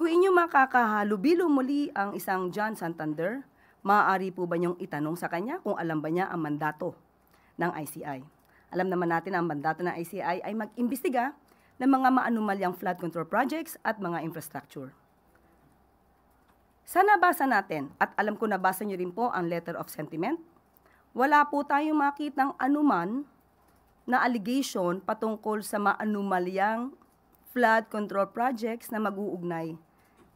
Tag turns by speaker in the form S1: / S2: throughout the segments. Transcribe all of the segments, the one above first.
S1: Kung inyo makakahalubilo muli ang isang John Santander, maaari po ba niyong itanong sa kanya kung alam ba niya ang mandato ng ICI? Alam naman natin ang mandato ng ICI ay mag-imbestiga ng mga maanumalyang flood control projects at mga infrastructure. Sa nabasa natin, at alam ko nabasa niyo rin po ang letter of sentiment, wala po tayong makitang anuman na allegation patungkol sa maanumalyang flood control projects na mag-uugnay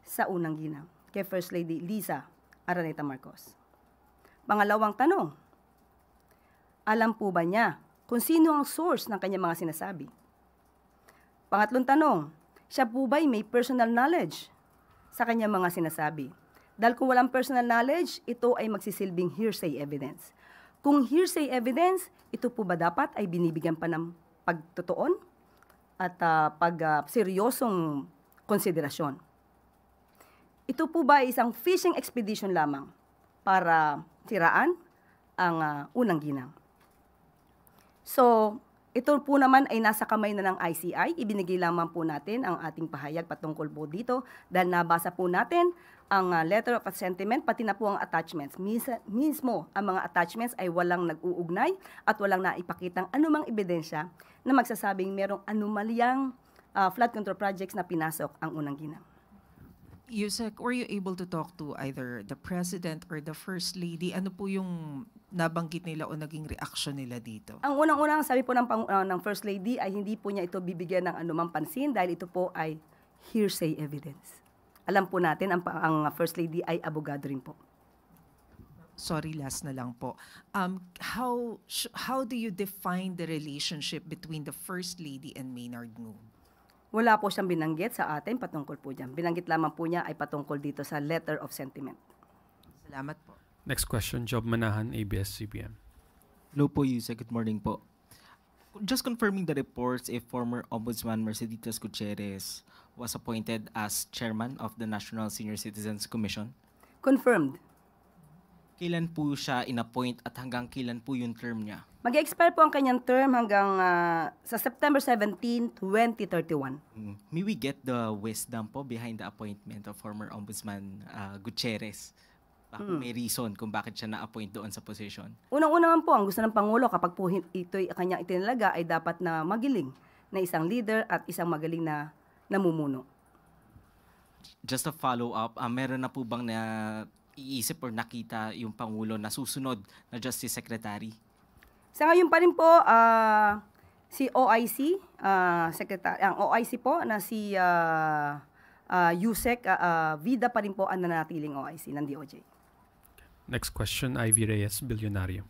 S1: sa unang ginang kay First Lady Liza Araneta Marcos. Pangalawang tanong, alam po ba niya kung sino ang source ng kanyang mga sinasabi? Pangatlong tanong, siya po ba'y may personal knowledge sa kanyang mga sinasabi? Dahil kung walang personal knowledge, ito ay magsisilbing hearsay evidence. Kung hearsay evidence, ito po ba dapat ay binibigyan pa ng pagtutuon at seryosong konsiderasyon? Ito po ba ay isang fishing expedition lamang para siraan ang unang ginang? So, ito po naman ay nasa kamay na ng ICI. Ibinigay lamang po natin ang ating pahayag patungkol po dito dahil nabasa po natin ang letter of sentiment, pati na po ang attachments. Mismo, ang mga attachments ay walang nag-uugnay at walang naipakitang anumang ebidensya na magsasabing merong anumalyang flood control projects na pinasok ang unang ginang.
S2: Yusek, were you able to talk to either the President or the First Lady? Ano po yung nabanggit nila o naging reaction nila dito?
S1: Ang unang-unang sabi po ng First Lady ay hindi po niya ito bibigyan ng anumang pansin dahil ito po ay hearsay evidence. Alam po natin, ang First Lady ay abogado rin po.
S2: Sorry, last na lang po. How do you define the relationship between the First Lady and Maynard Ngu?
S1: Wala po siyang binanggit sa atin patungkol po dyan. Binanggit lamang po niya ay patungkol dito sa letter of sentiment.
S2: Salamat po.
S3: Next question, Job Manahan, ABS-CBN.
S4: Hello po, Yusek. Good morning po. Just confirming the reports, if former Ombudsman Merceditas Gutierrez was appointed as chairman of the National Senior Citizens Commission.
S1: Confirmed.
S4: Kailan po siya in-appoint at hanggang kailan po yung term niya?
S1: Mag-expire po ang kanyang term hanggang sa September 17, 2031.
S4: May we get the wisdom po behind the appointment of former Ombudsman Gutierrez? May reason kung bakit siya na-appoint doon sa position?
S1: Unang-una naman po, ang gusto ng Pangulo kapag po ito'y kanyang itinalaga ay dapat na magiling na isang leader at isang magaling na namumuno.
S4: Just a follow-up, meron na po bang iisip or nakita yung Pangulo na susunod na Justice Secretary?
S1: Sa ngayon pa rin po, si OIC, ang OIC po na si Yusek Vida pa rin po ang nanatiling OIC ng DOJ.
S3: Next question, Ivy Reyes, Bilyonaryo.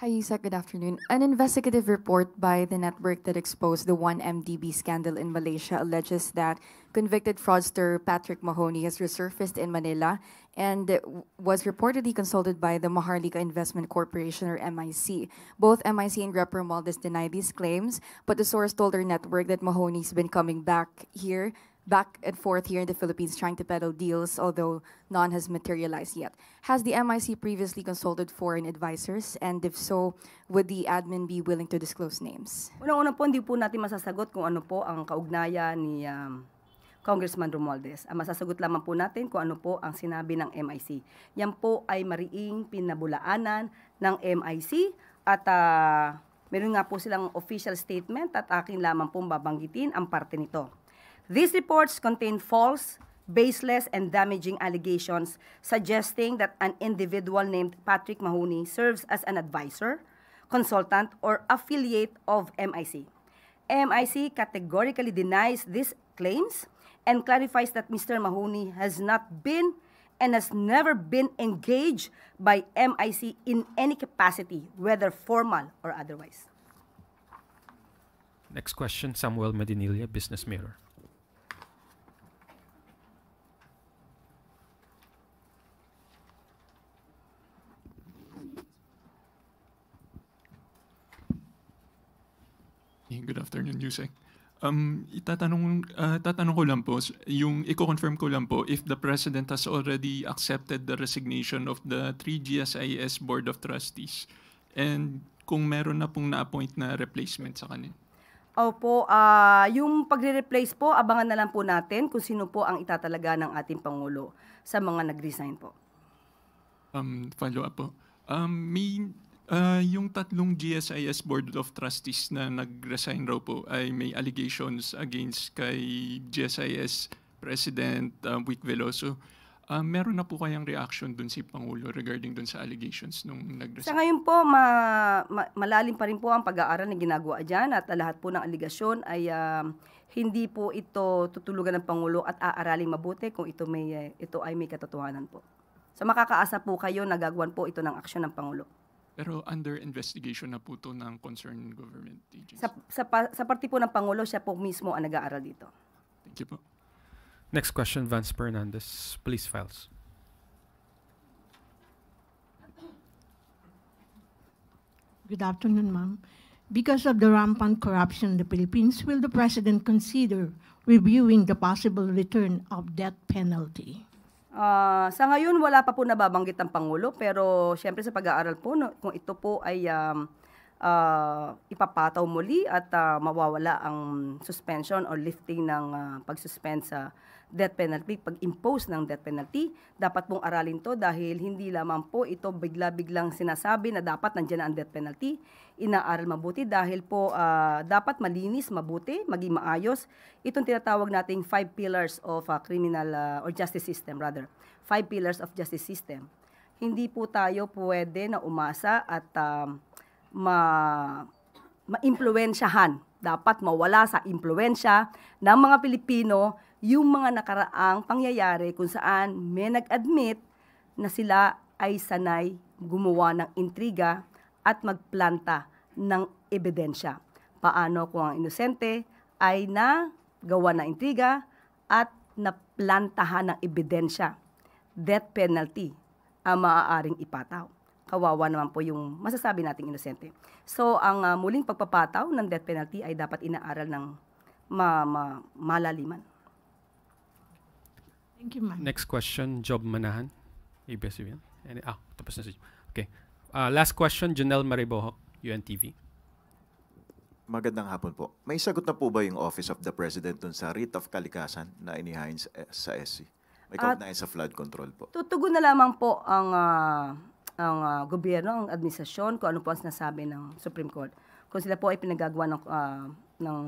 S5: Hi, Yusek. Good afternoon. An investigative report by the network that exposed the 1MDB scandal in Malaysia alleges that convicted fraudster Patrick Mahoney has resurfaced in Manila and was reportedly consulted by the Maharlika Investment Corporation, or MIC. Both MIC and Rep. Romualdez deny these claims, but the source told our network that Mahoney's been coming back and forth here in the Philippines trying to peddle deals, although none has materialized yet. Has the MIC previously consulted foreign advisors? And if so, would the admin be willing to disclose names?
S1: Unang-una po, hindi po natin masasagot kung ano po ang kaugnayan ni Congressman Romualdez. Ang masasagot lamang po natin kung ano po ang sinabi ng MIC. Yan po ay mariing pinabulaanan ng MIC at meron nga po silang official statement at akin lamang pong babanggitin ang parte nito. These reports contain false, baseless, and damaging allegations suggesting that an individual named Patrick Mahoney serves as an advisor, consultant, or affiliate of MIC. MIC categorically denies these claims and clarifies that Mr. Mahoney has not been and has never been engaged by MIC in any capacity, whether formal or otherwise.
S3: Next question, Samuel Medinilla, Business Mirror.
S6: Good afternoon, Yusek. Tatanong ko lang po, i-confirm ko lang po if the President has already accepted the resignation of the 3 GSIS Board of Trustees and kung meron na pong na-appoint na replacement sa kanila.
S1: Opo, yung pagre-replace po, abangan na lang po natin kung sino po ang itatalaga ng ating Pangulo sa mga nag-resign po.
S6: Follow up po. Yung tatlong GSIS Board of Trustees na nag-resign raw po ay may allegations against kay GSIS President Vic Veloso. Meron na po kayang reaction dun si Pangulo regarding dun sa allegations nung
S1: Sa
S6: nag-resign?
S1: ngayon po, malalim pa rin po ang pag-aaral na ginagawa dyan at lahat po ng aligasyon ay hindi po ito tutulugan ng Pangulo at aaraling mabuti kung ito ay may katotohanan po. So makakaasa po kayo na gagawan po ito ng aksyon ng Pangulo.
S6: Pero under investigation na po to ng concerned government agency.
S1: Sa parte po ng Pangulo, siya po mismo ang nag-aaral dito.
S6: Thank you po.
S3: Next question, Vance Fernandez, Police Files.
S7: Good afternoon, ma'am. Because of the rampant corruption in the Philippines, will the President consider reviewing the possible return of death penalty?
S1: Sa ngayon, wala pa po nababanggit ang Pangulo, pero siyempre sa pag-aaral po, kung ito po ay ipapataw muli at mawawala ang suspension or lifting ng pag-suspend sa death penalty, pag-impose ng death penalty, dapat pong aralin to dahil hindi lamang po ito bigla-biglang sinasabi na dapat nandiyan na ang death penalty. Inaaral mabuti dahil po dapat malinis, mabuti, maging maayos. Itong tinatawag nating 5 pillars of criminal or justice system rather. 5 pillars of justice system. Hindi po tayo pwede na umasa at ma-impluwensyahan. Dapat mawala sa impluwensya ng mga Pilipino yung mga nakaraang pangyayari kung saan may nag-admit na sila ay sanay gumawa ng intriga at magplanta ng ebidensya. Paano kung ang inosente ay nagawa ng intriga at naplantahan ng ebidensya? Death penalty ang maaaring ipataw. Kawawa naman po yung masasabi nating inosente. So, ang muling pagpapataw ng death penalty ay dapat inaaral ng malaliman.
S7: Thank you, ma'am.
S3: Next question, Job Manahan, ABS-CBN. Tapos na si. Okay. Last question, Janelle Maribohok, UNTV.
S8: Magandang hapon po. May sagot na po ba yung Office of the President dun sa writ of kalikasan na inihain sa SC? May kaugnayan sa flood control po.
S1: Tutugon na lamang po ang gobyerno, ang administrasyon, kung ano po ang sinasabi ng Supreme Court. Kung sila po ay pinagagawa ng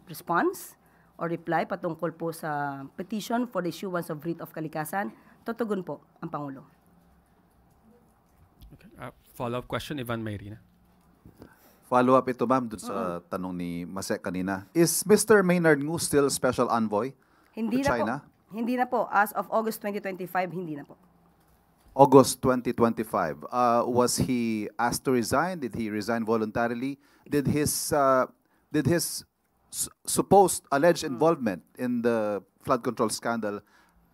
S1: response or reply patungkol po sa petition for the issuance of writ of kalikasan, tutugon po ang Pangulo.
S3: Okay. Follow-up question, Ivan Mayrina.
S9: Follow-up ito, ma'am, dun sa tanong ni Masek kanina. Is Mr. Maynard Ngu still special envoy
S1: Hindi
S9: to
S1: na
S9: China?
S1: po. Hindi na po. As of August 2025, hindi na po.
S9: August 2025. Was he asked to resign? Did he resign voluntarily? Did his supposed alleged involvement in the flood control scandal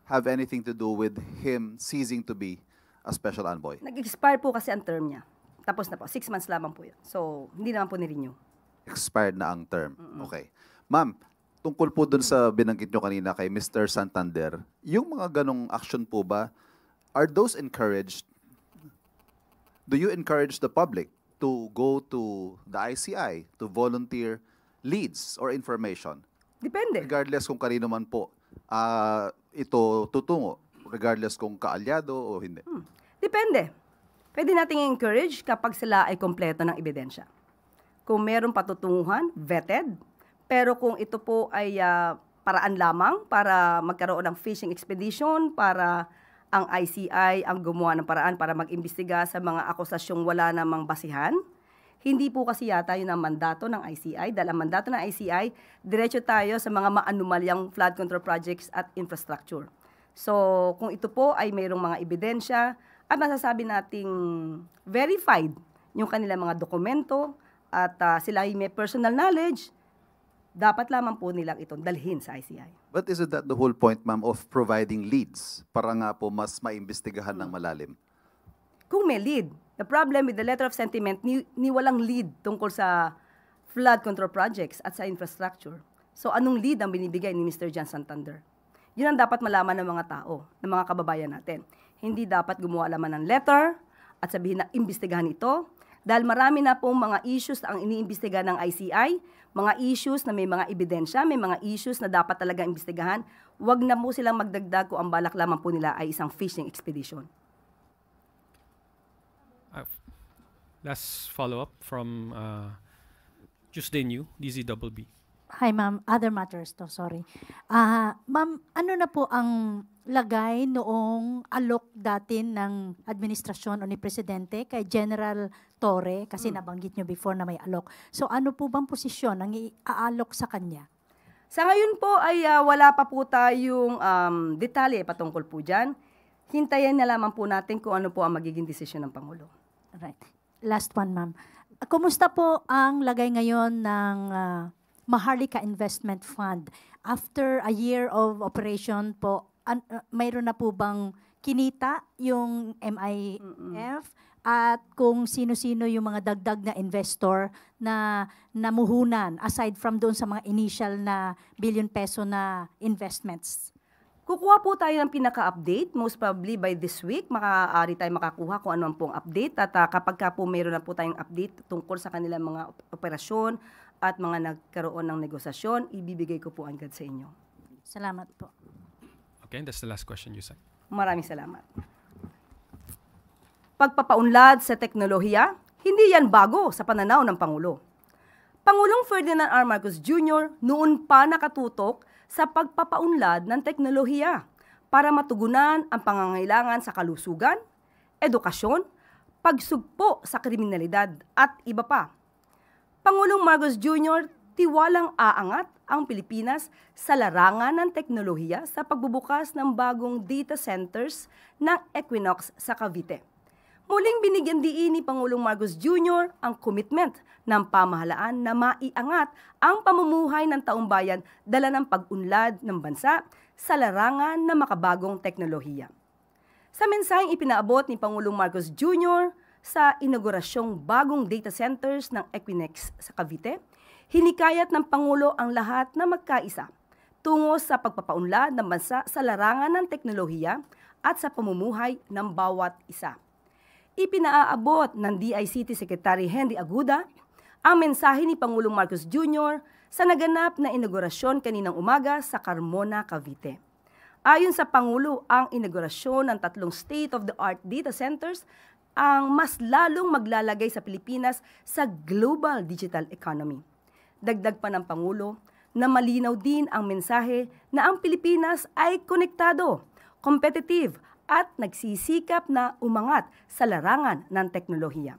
S9: have anything to do with him ceasing to be a special envoy?
S1: Nag-expire po kasi ang term niya. Tapos na po. 6 months lamang po yun. So, hindi naman po ni-renew.
S9: Expired na ang term. Okay. Ma'am, tungkol po dun sa binanggit nyo kanina kay Mr. Santander, yung mga ganong action po ba, are those encouraged? Do you encourage the public to go to the ICI to volunteer leads or information?
S1: Depende.
S9: Regardless kung kanino man po ito tutungo, regardless kung kaalyado o hindi.
S1: Depende. Pwede nating encourage kapag sila ay kompleto ng ebidensya. Kung meron patutunguhan, vetted. Pero kung ito po ay paraan lamang para magkaroon ng fishing expedition, para ang ICI ang gumawa ng paraan para mag-imbestiga sa mga akusasyong wala namang basihan, hindi po kasi yata yun ang mandato ng ICI. Dahil ang mandato ng ICI, diretso tayo sa mga maanumalyang flood control projects at infrastructure. So, kung ito po ay mayroong mga ebidensya at masasabi nating verified yung kanilang mga dokumento at sila ay may personal knowledge, dapat lamang po nilang itong dalhin sa ICI.
S9: But isn't that the whole point, ma'am, of providing leads para nga po mas maimbestigahan ng malalim?
S1: Kung may lead. The problem with the letter of sentiment, ni walang lead tungkol sa flood control projects at sa infrastructure. So anong lead ang binibigay ni Mr. John Santander? Yun ang dapat malaman ng mga tao, ng mga kababayan natin. Hindi dapat gumawa lamang ng letter at sabihin na imbestigahan ito. Dahil marami na pong mga issues ang iniimbestiga ng ICI, mga issues na may mga ebidensya, may mga issues na dapat talaga imbestigahan, wag na po silang magdagdag kung ang balak lamang po nila ay isang fishing expedition.
S3: Last follow-up from Tuesday New, DZBB.
S10: Hi, ma'am. Other matters to, sorry. Ma'am, ano na po ang lagay noong alok dati ng administrasyon o ni Presidente kay General Torre, kasi nabanggit nyo before na may alok. So ano po bang posisyon ang iaalok sa kanya?
S1: Sa ngayon po ay wala pa po tayong detalye patungkol po dyan. Hintayin na lamang po natin kung ano po ang magiging desisyon ng Pangulo.
S10: Right. Last one, ma'am. Kumusta po ang lagay ngayon ng Maharlika Investment Fund? After a year of operation po, mayroon na po bang kinita yung MIF? At kung sino-sino yung mga dagdag na investor na namuhunan aside from doon sa mga initial na billion peso na investments?
S1: Kukuha po tayo ng pinaka-update, most probably by this week, maaari tayo makakuha kung ano pong update. At kapag ka po mayroon na po tayong update tungkol sa kanilang mga operasyon at mga nagkaroon ng negosasyon, ibibigay ko po agad sa inyo.
S10: Salamat po.
S3: Okay, that's the last question you said.
S1: Maraming salamat. Pagpapaunlad sa teknolohiya, hindi yan bago sa pananaw ng Pangulo. Pangulong Ferdinand R. Marcos Jr. noon pa nakatutok sa pagpapaunlad ng teknolohiya para matugunan ang pangangailangan sa kalusugan, edukasyon, pagsugpo sa kriminalidad at iba pa. Pangulong Marcos Jr. tiwalang aangat ang Pilipinas sa larangan ng teknolohiya sa pagbubukas ng bagong data centers ng Equinox sa Cavite. Muling binigyan diin ni Pangulong Marcos Jr. ang commitment ng pamahalaan na maiangat ang pamumuhay ng taumbayan dala ng pag-unlad ng bansa sa larangan ng makabagong teknolohiya. Sa mensaheng ipinaabot ni Pangulong Marcos Jr. sa inaugurasyong bagong data centers ng Equinox sa Cavite, hinikayat ng Pangulo ang lahat na magkaisa tungo sa pagpapaunlad ng bansa sa larangan ng teknolohiya at sa pamumuhay ng bawat isa. Ipinaaabot ng DICT Secretary Henry Aguda ang mensahe ni Pangulong Marcos Jr. sa naganap na inaugurasyon kaninang umaga sa Carmona, Cavite. Ayon sa Pangulo, ang inaugurasyon ng 3 state-of-the-art data centers ang mas lalong maglalagay sa Pilipinas sa global digital economy. Dagdag pa ng Pangulo na malinaw din ang mensahe na ang Pilipinas ay konektado, competitive, at nagsisikap na umangat sa larangan ng teknolohiya.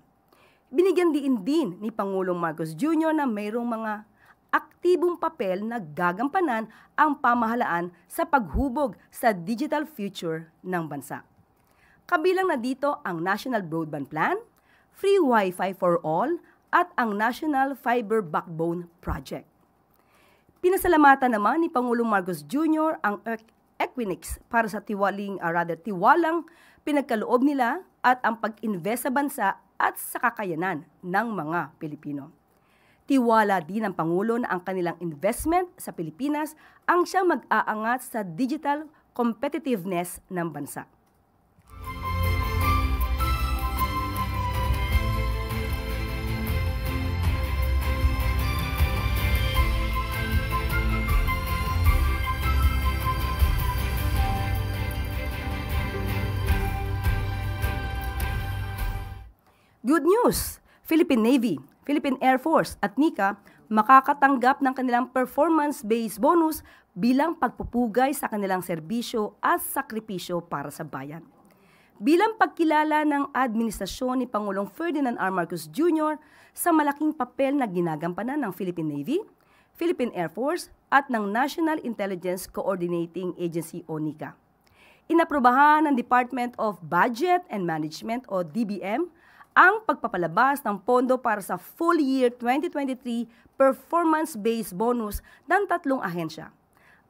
S1: Binigyan din ni Pangulong Marcos Jr. na mayroong mga aktibong papel na gagampanan ang pamahalaan sa paghubog sa digital future ng bansa. Kabilang na dito ang National Broadband Plan, Free Wi-Fi for All, at ang National Fiber Backbone Project. Pinasalamatan naman ni Pangulong Marcos Jr. ang Equinox para sa tiwalang pinagkaloob nila at ang pag-invest sa bansa at sa kakayanan ng mga Pilipino. Tiwala din ng Pangulo na ang kanilang investment sa Pilipinas ang siyang mag-aangat sa digital competitiveness ng bansa. Good news! Philippine Navy, Philippine Air Force at NICA makakatanggap ng kanilang performance-based bonus bilang pagpupugay sa kanilang serbisyo at sakripisyo para sa bayan. Bilang pagkilala ng administrasyon ni Pangulong Ferdinand R. Marcos Jr. sa malaking papel na ginagampanan ng Philippine Navy, Philippine Air Force at ng National Intelligence Coordinating Agency o NICA. Inaprobahan ng Department of Budget and Management o DBM ang pagpapalabas ng pondo para sa full year 2023 performance-based bonus ng 3 ahensya.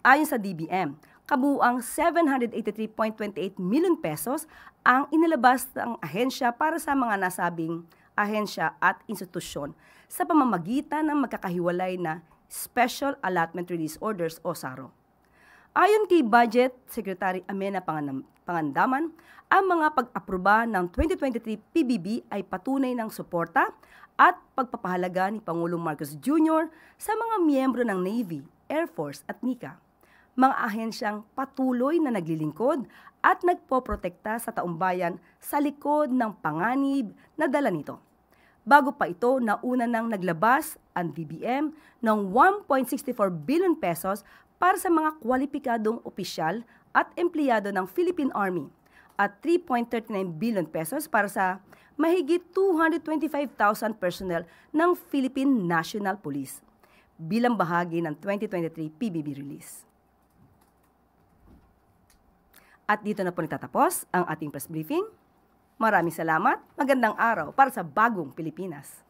S1: Ayon sa DBM, kabuuang 783.28 million pesos ang inilabas ng ahensya para sa mga nasabing ahensya at institusyon sa pamamagitan ng magkakahiwalay na Special Allotment Release Orders o SARO. Ayon kay Budget Secretary Amena Pangandaman, ang mga pag-aproba ng 2023 PBB ay patunay ng suporta at pagpapahalaga ni Pangulong Marcos Jr. sa mga miyembro ng Navy, Air Force at NICA. Mga ahensyang patuloy na naglilingkod at nagpoprotekta sa taumbayan sa likod ng panganib na dala nito. Bago pa ito, nauna nang naglabas ang DBM ng 1.64 billion pesos para sa mga kwalipikadong opisyal at empleyado ng Philippine Army at 3.39 billion pesos para sa mahigit 225,000 personnel ng Philippine National Police bilang bahagi ng 2023 PBB release. At dito na po nagtatapos ang ating press briefing. Maraming salamat, magandang araw para sa bagong Pilipinas.